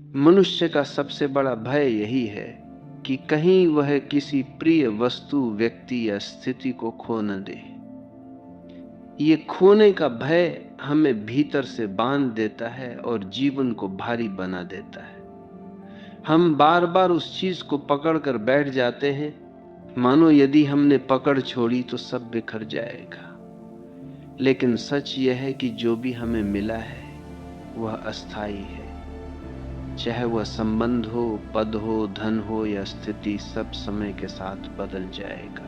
मनुष्य का सबसे बड़ा भय यही है कि कहीं वह किसी प्रिय वस्तु, व्यक्ति या स्थिति को खो न दे। ये खोने का भय हमें भीतर से बांध देता है और जीवन को भारी बना देता है। हम बार बार उस चीज को पकड़ कर बैठ जाते हैं, मानो यदि हमने पकड़ छोड़ी तो सब बिखर जाएगा। लेकिन सच यह है कि जो भी हमें मिला है वह अस्थाई है। चाहे वह संबंध हो, पद हो, धन हो या स्थिति, सब समय के साथ बदल जाएगा।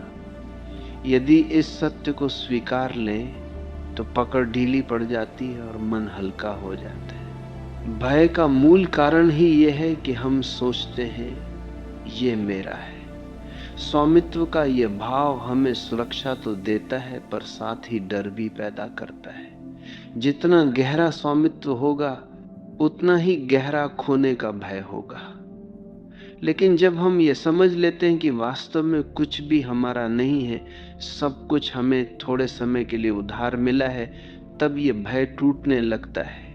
यदि इस सत्य को स्वीकार लें तो पकड़ ढीली पड़ जाती है और मन हल्का हो जाता है। भय का मूल कारण ही यह है कि हम सोचते हैं ये मेरा है। स्वामित्व का यह भाव हमें सुरक्षा तो देता है पर साथ ही डर भी पैदा करता है। जितना गहरा स्वामित्व होगा उतना ही गहरा खोने का भय होगा। लेकिन जब हम ये समझ लेते हैं कि वास्तव में कुछ भी हमारा नहीं है, सब कुछ हमें थोड़े समय के लिए उधार मिला है, तब ये भय टूटने लगता है।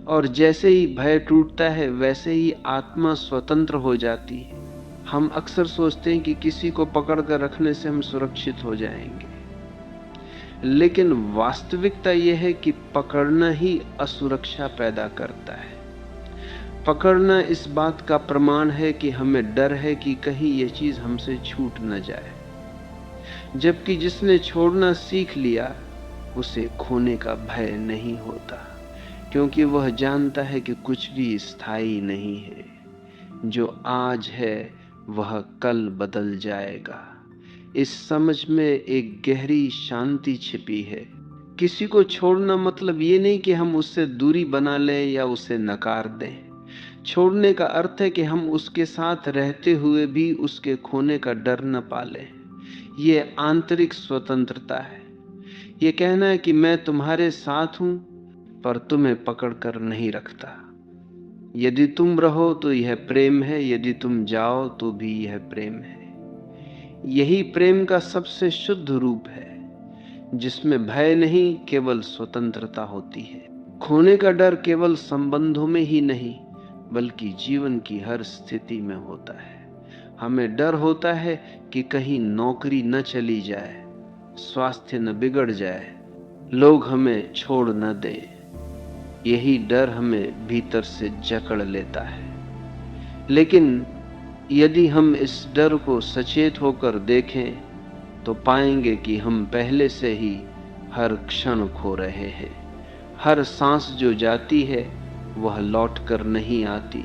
और जैसे ही भय टूटता है वैसे ही आत्मा स्वतंत्र हो जाती है। हम अक्सर सोचते हैं कि किसी को पकड़ कर रखने से हम सुरक्षित हो जाएंगे, लेकिन वास्तविकता यह है कि पकड़ना ही असुरक्षा पैदा करता है। पकड़ना इस बात का प्रमाण है कि हमें डर है कि कहीं यह चीज हमसे छूट न जाए, जबकि जिसने छोड़ना सीख लिया उसे खोने का भय नहीं होता, क्योंकि वह जानता है कि कुछ भी स्थायी नहीं है। जो आज है वह कल बदल जाएगा। इस समझ में एक गहरी शांति छिपी है। किसी को छोड़ना मतलब ये नहीं कि हम उससे दूरी बना लें या उसे नकार दें। छोड़ने का अर्थ है कि हम उसके साथ रहते हुए भी उसके खोने का डर न पालें। ये आंतरिक स्वतंत्रता है। ये कहना है कि मैं तुम्हारे साथ हूं पर तुम्हें पकड़ कर नहीं रखता। यदि तुम रहो तो यह प्रेम है, यदि तुम जाओ तो भी यह प्रेम है। यही प्रेम का सबसे शुद्ध रूप है, जिसमें भय नहीं, केवल स्वतंत्रता होती है। खोने का डर केवल संबंधों में ही नहीं बल्कि जीवन की हर स्थिति में होता है। हमें डर होता है कि कहीं नौकरी न चली जाए, स्वास्थ्य न बिगड़ जाए, लोग हमें छोड़ न दें। यही डर हमें भीतर से जकड़ लेता है। लेकिन यदि हम इस डर को सचेत होकर देखें तो पाएंगे कि हम पहले से ही हर क्षण खो रहे हैं। हर सांस जो जाती है वह लौट कर नहीं आती।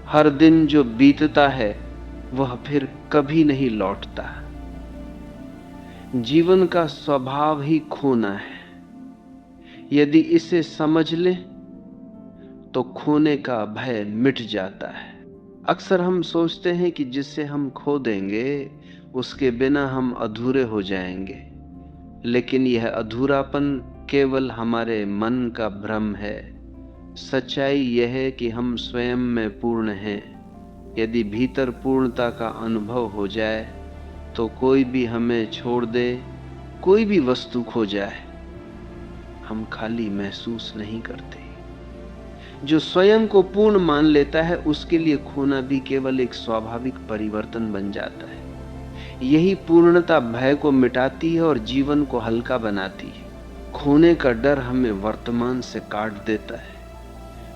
हर दिन जो बीतता है वह फिर कभी नहीं लौटता। जीवन का स्वभाव ही खोना है। यदि इसे समझ लें तो खोने का भय मिट जाता है। अक्सर हम सोचते हैं कि जिसे हम खो देंगे उसके बिना हम अधूरे हो जाएंगे, लेकिन यह अधूरापन केवल हमारे मन का भ्रम है। सच्चाई यह है कि हम स्वयं में पूर्ण हैं। यदि भीतर पूर्णता का अनुभव हो जाए तो कोई भी हमें छोड़ दे, कोई भी वस्तु खो जाए, हम खाली महसूस नहीं करते। जो स्वयं को पूर्ण मान लेता है उसके लिए खोना भी केवल एक स्वाभाविक परिवर्तन बन जाता है। यही पूर्णता भय को मिटाती है और जीवन को हल्का बनाती है। खोने का डर हमें वर्तमान से काट देता है।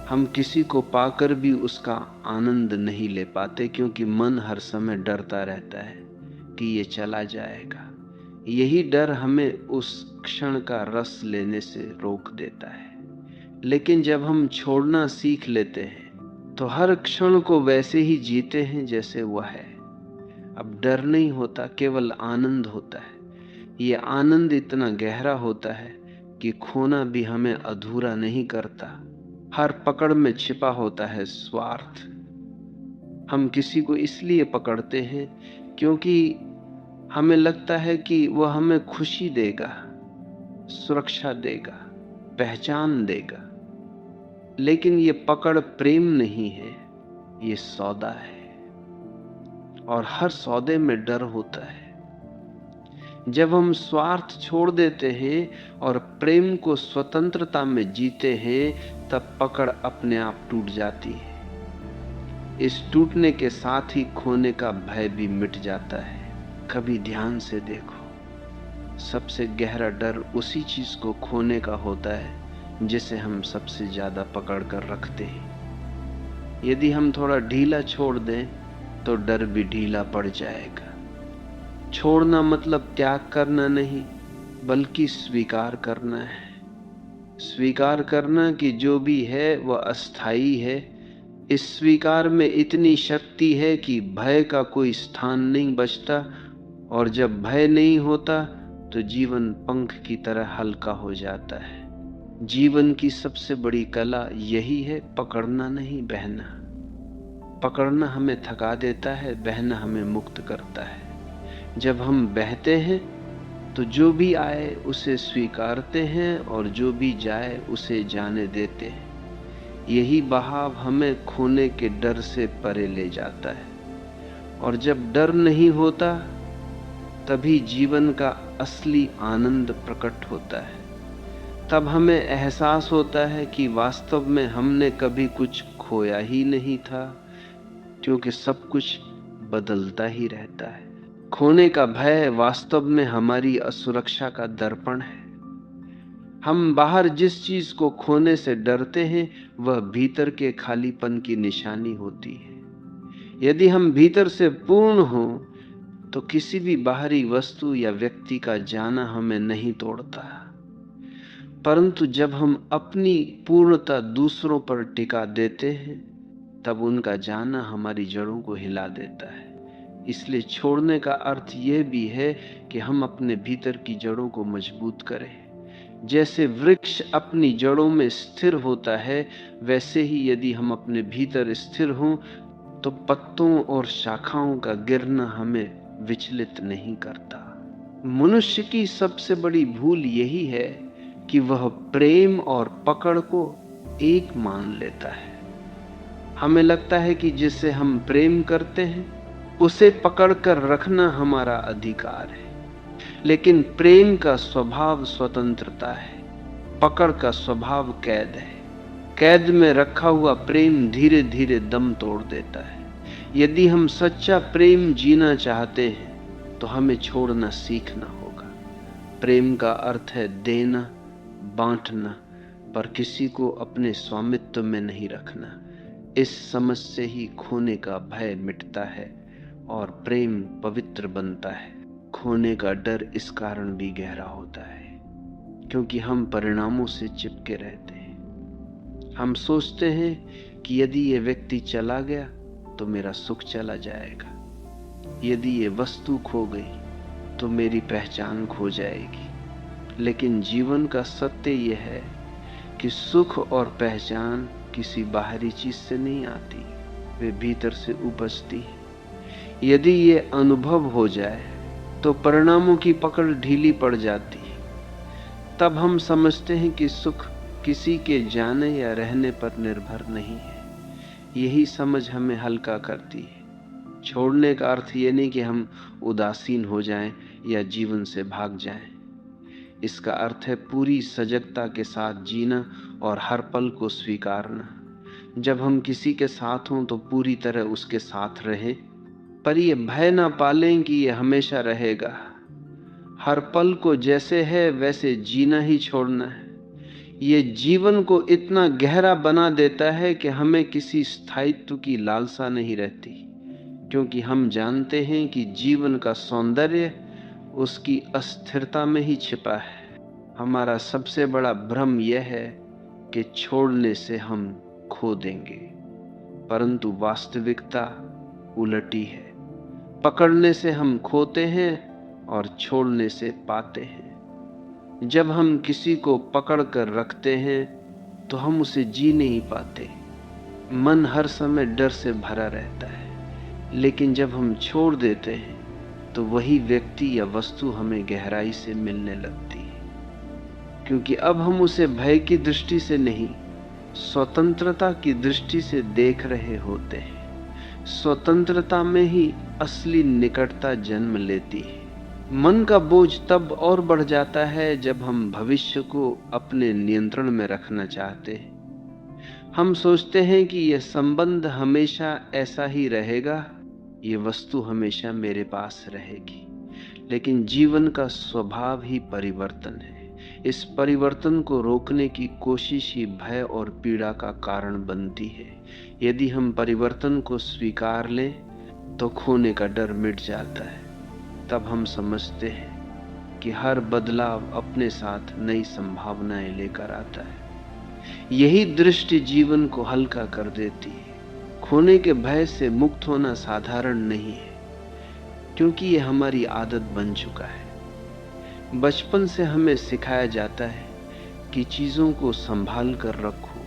हम किसी को पाकर भी उसका आनंद नहीं ले पाते, क्योंकि मन हर समय डरता रहता है कि ये चला जाएगा। यही डर हमें उस क्षण का रस लेने से रोक देता है। लेकिन जब हम छोड़ना सीख लेते हैं तो हर क्षण को वैसे ही जीते हैं जैसे वह है। अब डर नहीं होता, केवल आनंद होता है। ये आनंद इतना गहरा होता है कि खोना भी हमें अधूरा नहीं करता। हर पकड़ में छिपा होता है स्वार्थ। हम किसी को इसलिए पकड़ते हैं क्योंकि हमें लगता है कि वह हमें खुशी देगा, सुरक्षा देगा, पहचान देगा। लेकिन ये पकड़ प्रेम नहीं है, ये सौदा है, और हर सौदे में डर होता है। जब हम स्वार्थ छोड़ देते हैं और प्रेम को स्वतंत्रता में जीते हैं तब पकड़ अपने आप टूट जाती है। इस टूटने के साथ ही खोने का भय भी मिट जाता है। कभी ध्यान से देखो, सबसे गहरा डर उसी चीज को खोने का होता है जिसे हम सबसे ज्यादा पकड़ कर रखते हैं। यदि हम थोड़ा ढीला छोड़ दें तो डर भी ढीला पड़ जाएगा। छोड़ना मतलब त्याग करना नहीं, बल्कि स्वीकार करना है। स्वीकार करना कि जो भी है वह अस्थाई है। इस स्वीकार में इतनी शक्ति है कि भय का कोई स्थान नहीं बचता, और जब भय नहीं होता तो जीवन पंख की तरह हल्का हो जाता है। जीवन की सबसे बड़ी कला यही है, पकड़ना नहीं, बहना। पकड़ना हमें थका देता है, बहना हमें मुक्त करता है। जब हम बहते हैं तो जो भी आए उसे स्वीकारते हैं और जो भी जाए उसे जाने देते हैं। यही बहाव हमें खोने के डर से परे ले जाता है। और जब डर नहीं होता तभी जीवन का असली आनंद प्रकट होता है। तब हमें एहसास होता है कि वास्तव में हमने कभी कुछ खोया ही नहीं था, क्योंकि सब कुछ बदलता ही रहता है। खोने का भय वास्तव में हमारी असुरक्षा का दर्पण है। हम बाहर जिस चीज को खोने से डरते हैं वह भीतर के खालीपन की निशानी होती है। यदि हम भीतर से पूर्ण हों तो किसी भी बाहरी वस्तु या व्यक्ति का जाना हमें नहीं तोड़ता। परंतु जब हम अपनी पूर्णता दूसरों पर टिका देते हैं तब उनका जाना हमारी जड़ों को हिला देता है। इसलिए छोड़ने का अर्थ यह भी है कि हम अपने भीतर की जड़ों को मजबूत करें। जैसे वृक्ष अपनी जड़ों में स्थिर होता है, वैसे ही यदि हम अपने भीतर स्थिर हों तो पत्तों और शाखाओं का गिरना हमें विचलित नहीं करता। मनुष्य की सबसे बड़ी भूल यही है कि वह प्रेम और पकड़ को एक मान लेता है। हमें लगता है कि जिससे हम प्रेम करते हैं उसे पकड़कर रखना हमारा अधिकार है, लेकिन प्रेम का स्वभाव स्वतंत्रता है, पकड़ का स्वभाव कैद है। कैद में रखा हुआ प्रेम धीरे धीरे दम तोड़ देता है। यदि हम सच्चा प्रेम जीना चाहते हैं तो हमें छोड़ना सीखना होगा। प्रेम का अर्थ है देना, बांटना, पर किसी को अपने स्वामित्व में नहीं रखना। इस समझ से ही खोने का भय मिटता है और प्रेम पवित्र बनता है। खोने का डर इस कारण भी गहरा होता है क्योंकि हम परिणामों से चिपके रहते हैं। हम सोचते हैं कि यदि ये व्यक्ति चला गया तो मेरा सुख चला जाएगा, यदि ये वस्तु खो गई तो मेरी पहचान खो जाएगी। लेकिन जीवन का सत्य यह है कि सुख और पहचान किसी बाहरी चीज से नहीं आती, वे भीतर से उपजती है। यदि ये अनुभव हो जाए तो परिणामों की पकड़ ढीली पड़ जाती है। तब हम समझते हैं कि सुख किसी के जाने या रहने पर निर्भर नहीं है। यही समझ हमें हल्का करती है। छोड़ने का अर्थ ये नहीं कि हम उदासीन हो जाएं या जीवन से भाग जाएं। इसका अर्थ है पूरी सजगता के साथ जीना और हर पल को स्वीकारना। जब हम किसी के साथ हों तो पूरी तरह उसके साथ रहें, पर ये भय ना पालें कि ये हमेशा रहेगा। हर पल को जैसे है वैसे जीना ही छोड़ना है। ये जीवन को इतना गहरा बना देता है कि हमें किसी स्थायित्व की लालसा नहीं रहती, क्योंकि हम जानते हैं कि जीवन का सौंदर्य उसकी अस्थिरता में ही छिपा है। हमारा सबसे बड़ा भ्रम यह है कि छोड़ने से हम खो देंगे, परंतु वास्तविकता उलटी है। पकड़ने से हम खोते हैं और छोड़ने से पाते हैं। जब हम किसी को पकड़ कर रखते हैं तो हम उसे जी नहीं पाते। मन हर समय डर से भरा रहता है, लेकिन जब हम छोड़ देते हैं तो वही व्यक्ति या वस्तु हमें गहराई से मिलने लगती है, क्योंकि अब हम उसे भय की दृष्टि से नहीं, स्वतंत्रता की दृष्टि से देख रहे होते हैं। स्वतंत्रता में ही असली निकटता जन्म लेती है। मन का बोझ तब और बढ़ जाता है जब हम भविष्य को अपने नियंत्रण में रखना चाहते हैं। हम सोचते हैं कि यह संबंध हमेशा ऐसा ही रहेगा, ये वस्तु हमेशा मेरे पास रहेगी, लेकिन जीवन का स्वभाव ही परिवर्तन है। इस परिवर्तन को रोकने की कोशिश ही भय और पीड़ा का कारण बनती है। यदि हम परिवर्तन को स्वीकार लें तो खोने का डर मिट जाता है। तब हम समझते हैं कि हर बदलाव अपने साथ नई संभावनाएं लेकर आता है। यही दृष्टि जीवन को हल्का कर देती है। खोने के भय से मुक्त होना साधारण नहीं है, क्योंकि यह हमारी आदत बन चुका है। बचपन से हमें सिखाया जाता है कि चीजों को संभाल कर रखो,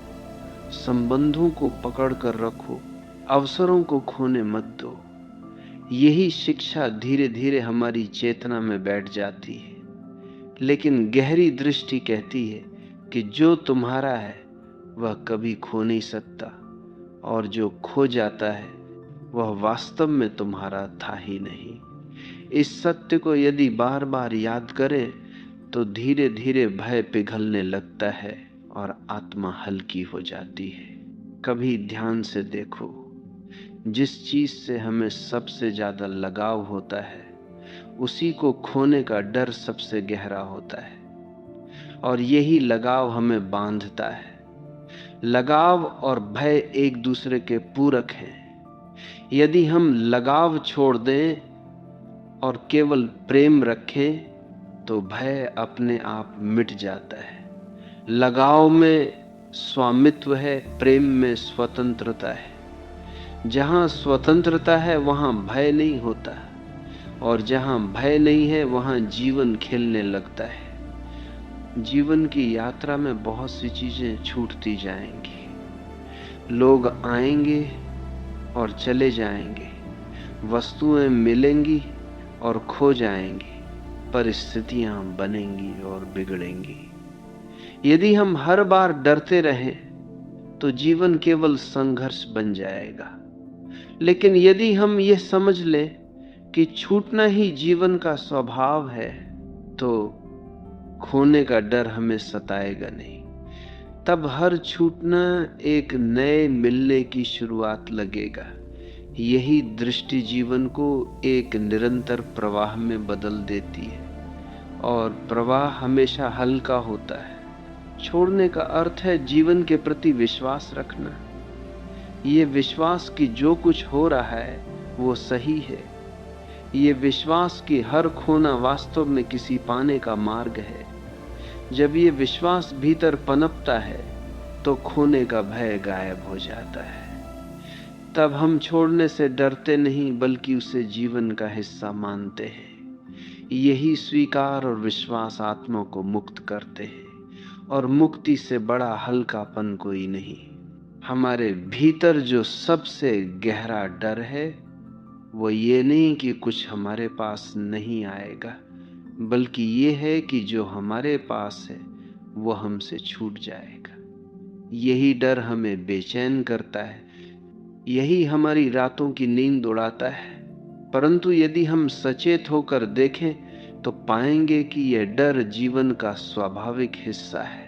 संबंधों को पकड़ कर रखो, अवसरों को खोने मत दो। यही शिक्षा धीरे धीरे हमारी चेतना में बैठ जाती है। लेकिन गहरी दृष्टि कहती है कि जो तुम्हारा है वह कभी खो नहीं सकता, और जो खो जाता है वह वास्तव में तुम्हारा था ही नहीं। इस सत्य को यदि बार बार याद करें तो धीरे धीरे भय पिघलने लगता है और आत्मा हल्की हो जाती है। कभी ध्यान से देखो, जिस चीज से हमें सबसे ज्यादा लगाव होता है उसी को खोने का डर सबसे गहरा होता है, और यही लगाव हमें बांधता है। लगाव और भय एक दूसरे के पूरक हैं। यदि हम लगाव छोड़ दें और केवल प्रेम रखें तो भय अपने आप मिट जाता है। लगाव में स्वामित्व है, प्रेम में स्वतंत्रता है। जहां स्वतंत्रता है वहां भय नहीं होता, और जहां भय नहीं है वहां जीवन खिलने लगता है। जीवन की यात्रा में बहुत सी चीजें छूटती जाएंगी। लोग आएंगे और चले जाएंगे, वस्तुएं मिलेंगी और खो जाएंगी, परिस्थितियां बनेंगी और बिगड़ेंगी। यदि हम हर बार डरते रहें तो जीवन केवल संघर्ष बन जाएगा। लेकिन यदि हम ये समझ लें कि छूटना ही जीवन का स्वभाव है तो खोने का डर हमें सताएगा नहीं। तब हर छूटना एक नए मिलने की शुरुआत लगेगा। यही दृष्टि जीवन को एक निरंतर प्रवाह में बदल देती है, और प्रवाह हमेशा हल्का होता है। छोड़ने का अर्थ है जीवन के प्रति विश्वास रखना। ये विश्वास कि जो कुछ हो रहा है वो सही है। ये विश्वास कि हर खोना वास्तव में किसी पाने का मार्ग है। जब ये विश्वास भीतर पनपता है तो खोने का भय गायब हो जाता है। तब हम छोड़ने से डरते नहीं बल्कि उसे जीवन का हिस्सा मानते हैं। यही स्वीकार और विश्वास आत्मा को मुक्त करते हैं, और मुक्ति से बड़ा हल्कापन कोई नहीं। हमारे भीतर जो सबसे गहरा डर है वो ये नहीं कि कुछ हमारे पास नहीं आएगा, बल्कि ये है कि जो हमारे पास है वो हमसे छूट जाएगा। यही डर हमें बेचैन करता है, यही हमारी रातों की नींद उड़ाता है। परंतु यदि हम सचेत होकर देखें तो पाएंगे कि यह डर जीवन का स्वाभाविक हिस्सा है।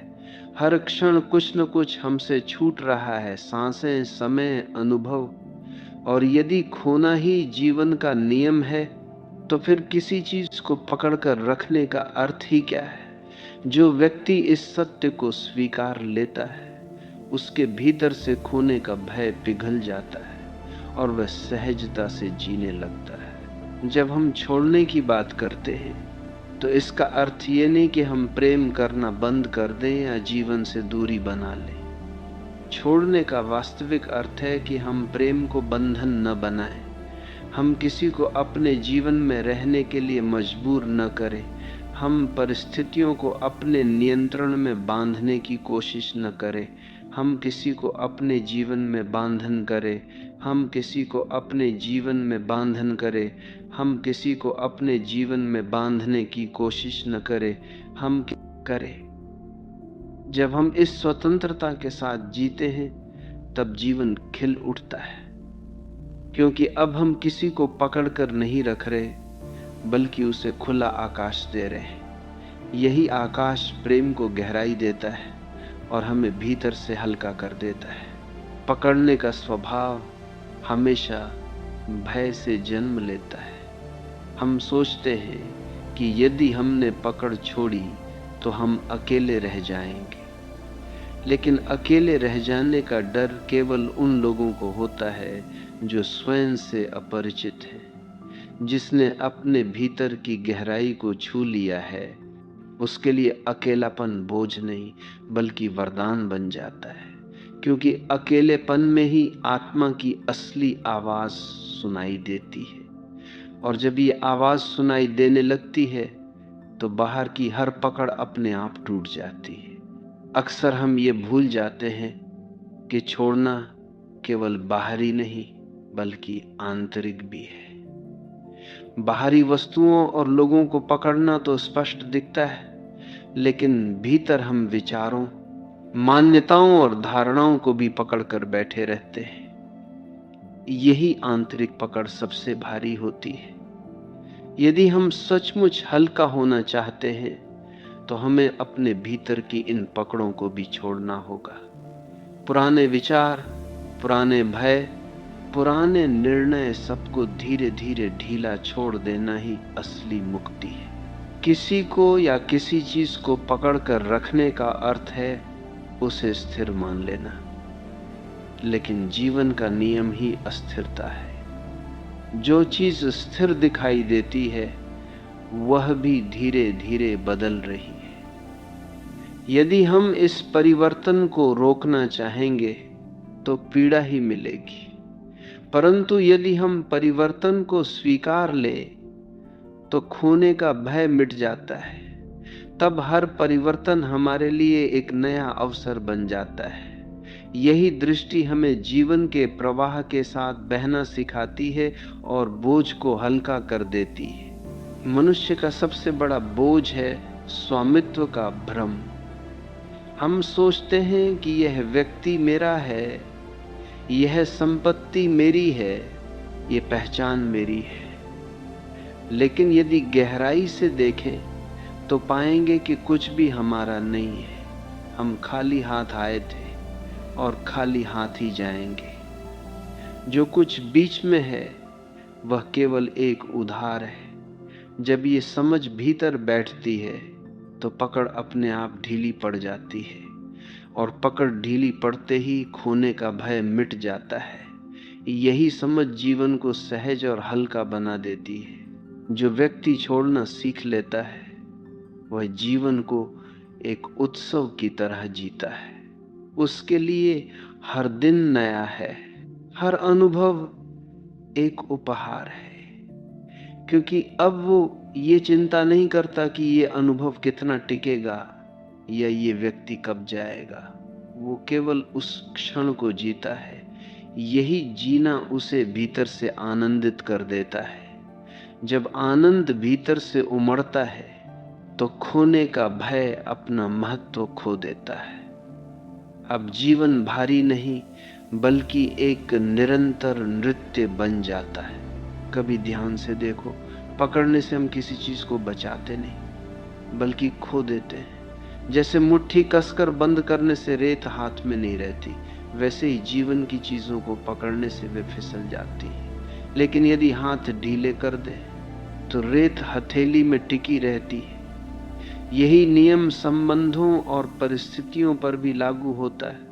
हर क्षण कुछ न कुछ हमसे छूट रहा है, सांसें, समय, अनुभव। और यदि खोना ही जीवन का नियम है तो फिर किसी चीज को पकड़कर रखने का अर्थ ही क्या है? जो व्यक्ति इस सत्य को स्वीकार लेता है उसके भीतर से खोने का भय पिघल जाता है और वह सहजता से जीने लगता है। जब हम छोड़ने की बात करते हैं तो इसका अर्थ ये नहीं कि हम प्रेम करना बंद कर दें या जीवन से दूरी बना लें। छोड़ने का वास्तविक अर्थ है कि हम प्रेम को बंधन न बनाएं, हम किसी को अपने जीवन में रहने के लिए मजबूर न करें, हम परिस्थितियों को अपने नियंत्रण में बांधने की कोशिश न करें, हम किसी को अपने जीवन में बांधन करें, हम किसी को अपने जीवन में बांधन करें, हम किसी को अपने जीवन में बांधने की कोशिश न करें, हम करें। जब हम इस स्वतंत्रता के साथ जीते हैं तब जीवन खिल उठता है, क्योंकि अब हम किसी को पकड़कर नहीं रख रहे बल्कि उसे खुला आकाश दे रहे हैं। यही आकाश प्रेम को गहराई देता है और हमें भीतर से हल्का कर देता है। पकड़ने का स्वभाव हमेशा भय से जन्म लेता है। हम सोचते हैं कि यदि हमने पकड़ छोड़ी तो हम अकेले रह जाएंगे, लेकिन अकेले रह जाने का डर केवल उन लोगों को होता है जो स्वयं से अपरिचित है। जिसने अपने भीतर की गहराई को छू लिया है, उसके लिए अकेलापन बोझ नहीं बल्कि वरदान बन जाता है, क्योंकि अकेलेपन में ही आत्मा की असली आवाज सुनाई देती है। और जब ये आवाज सुनाई देने लगती है तो बाहर की हर पकड़ अपने आप टूट जाती है। अक्सर हम ये भूल जाते हैं कि छोड़ना केवल बाहरी नहीं बल्कि आंतरिक भी है। बाहरी वस्तुओं और लोगों को पकड़ना तो स्पष्ट दिखता है, लेकिन भीतर हम विचारों, मान्यताओं और धारणाओं को भी पकड़कर बैठे रहते हैं। यही आंतरिक पकड़ सबसे भारी होती है। यदि हम सचमुच हल्का होना चाहते हैं तो हमें अपने भीतर की इन पकड़ों को भी छोड़ना होगा। पुराने विचार, पुराने भय, पुराने निर्णय, सबको धीरे धीरे ढीला छोड़ देना ही असली मुक्ति है। किसी को या किसी चीज को पकड़कर रखने का अर्थ है उसे स्थिर मान लेना, लेकिन जीवन का नियम ही अस्थिरता है। जो चीज स्थिर दिखाई देती है वह भी धीरे धीरे बदल रही है। यदि हम इस परिवर्तन को रोकना चाहेंगे तो पीड़ा ही मिलेगी, परंतु यदि हम परिवर्तन को स्वीकार ले तो खोने का भय मिट जाता है। तब हर परिवर्तन हमारे लिए एक नया अवसर बन जाता है। यही दृष्टि हमें जीवन के प्रवाह के साथ बहना सिखाती है और बोझ को हल्का कर देती है। मनुष्य का सबसे बड़ा बोझ है स्वामित्व का भ्रम। हम सोचते हैं कि यह व्यक्ति मेरा है, यह संपत्ति मेरी है, यह पहचान मेरी है। लेकिन यदि गहराई से देखें तो पाएंगे कि कुछ भी हमारा नहीं है। हम खाली हाथ आए थे और खाली हाथ ही जाएंगे। जो कुछ बीच में है वह केवल एक उधार है। जब ये समझ भीतर बैठती है तो पकड़ अपने आप ढीली पड़ जाती है, और पकड़ ढीली पड़ते ही खोने का भय मिट जाता है। यही समझ जीवन को सहज और हल्का बना देती है। जो व्यक्ति छोड़ना सीख लेता है वह जीवन को एक उत्सव की तरह जीता है। उसके लिए हर दिन नया है, हर अनुभव एक उपहार है, क्योंकि अब वो ये चिंता नहीं करता कि ये अनुभव कितना टिकेगा या ये व्यक्ति कब जाएगा। वो केवल उस क्षण को जीता है। यही जीना उसे भीतर से आनंदित कर देता है। जब आनंद भीतर से उमड़ता है तो खोने का भय अपना महत्व खो देता है। अब जीवन भारी नहीं बल्कि एक निरंतर नृत्य बन जाता है। कभी ध्यान से देखो, पकड़ने से हम किसी चीज को बचाते नहीं बल्कि खो देते हैं। जैसे मुट्ठी कसकर बंद करने से रेत हाथ में नहीं रहती, वैसे ही जीवन की चीजों को पकड़ने से वे फिसल जाती है। लेकिन यदि हाथ ढीले कर दे तो रेत हथेली में टिकी रहती है। यही नियम संबंधों और परिस्थितियों पर भी लागू होता है।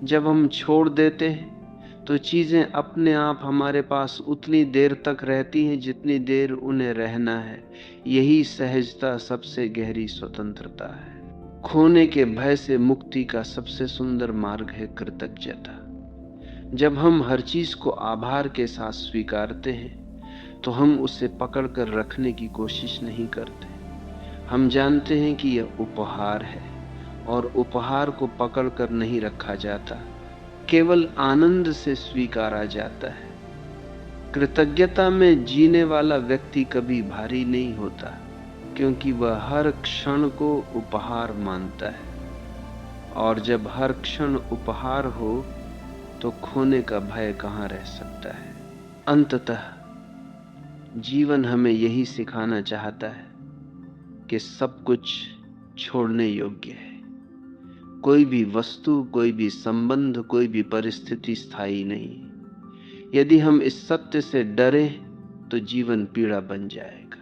जब हम छोड़ देते हैं तो चीजें अपने आप हमारे पास उतनी देर तक रहती हैं जितनी देर उन्हें रहना है। यही सहजता सबसे गहरी स्वतंत्रता है। खोने के भय से मुक्ति का सबसे सुंदर मार्ग है कृतज्ञता। जब हम हर चीज को आभार के साथ स्वीकारते हैं तो हम उसे पकड़कर रखने की कोशिश नहीं करते। हम जानते हैं कि यह उपहार है और उपहार को पकड़कर नहीं रखा जाता, केवल आनंद से स्वीकारा जाता है। कृतज्ञता में जीने वाला व्यक्ति कभी भारी नहीं होता, क्योंकि वह हर क्षण को उपहार मानता है। और जब हर क्षण उपहार हो तो खोने का भय कहाँ रह सकता है। अंततः जीवन हमें यही सिखाना चाहता है कि सब कुछ छोड़ने योग्य है। कोई भी वस्तु, कोई भी संबंध, कोई भी परिस्थिति स्थायी नहीं। यदि हम इस सत्य से डरे तो जीवन पीड़ा बन जाएगा,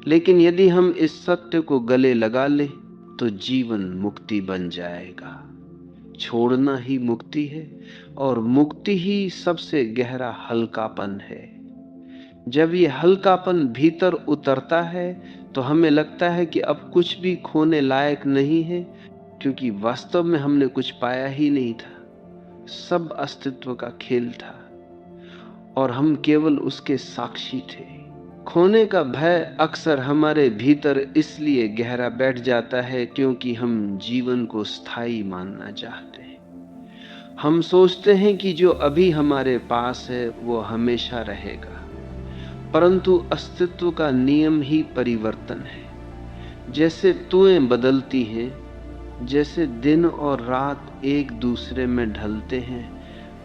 लेकिन यदि हम इस सत्य को गले लगा ले तो जीवन मुक्ति बन जाएगा। छोड़ना ही मुक्ति है, और मुक्ति ही सबसे गहरा हल्कापन है। जब ये हल्कापन भीतर उतरता है तो हमें लगता है कि अब कुछ भी खोने लायक नहीं है, क्योंकि वास्तव में हमने कुछ पाया ही नहीं था। सब अस्तित्व का खेल था और हम केवल उसके साक्षी थे। खोने का भय अक्सर हमारे भीतर इसलिए गहरा बैठ जाता है क्योंकि हम जीवन को स्थायी मानना चाहते हैं। हम सोचते हैं कि जो अभी हमारे पास है वो हमेशा रहेगा, परंतु अस्तित्व का नियम ही परिवर्तन है। जैसे तुएं बदलती हैं, जैसे दिन और रात एक दूसरे में ढलते हैं,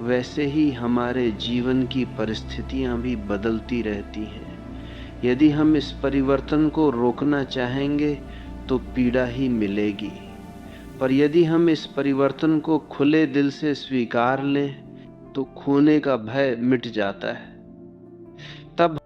वैसे ही हमारे जीवन की परिस्थितियां भी बदलती रहती हैं। यदि हम इस परिवर्तन को रोकना चाहेंगे तो पीड़ा ही मिलेगी, पर यदि हम इस परिवर्तन को खुले दिल से स्वीकार लें तो खोने का भय मिट जाता है। तब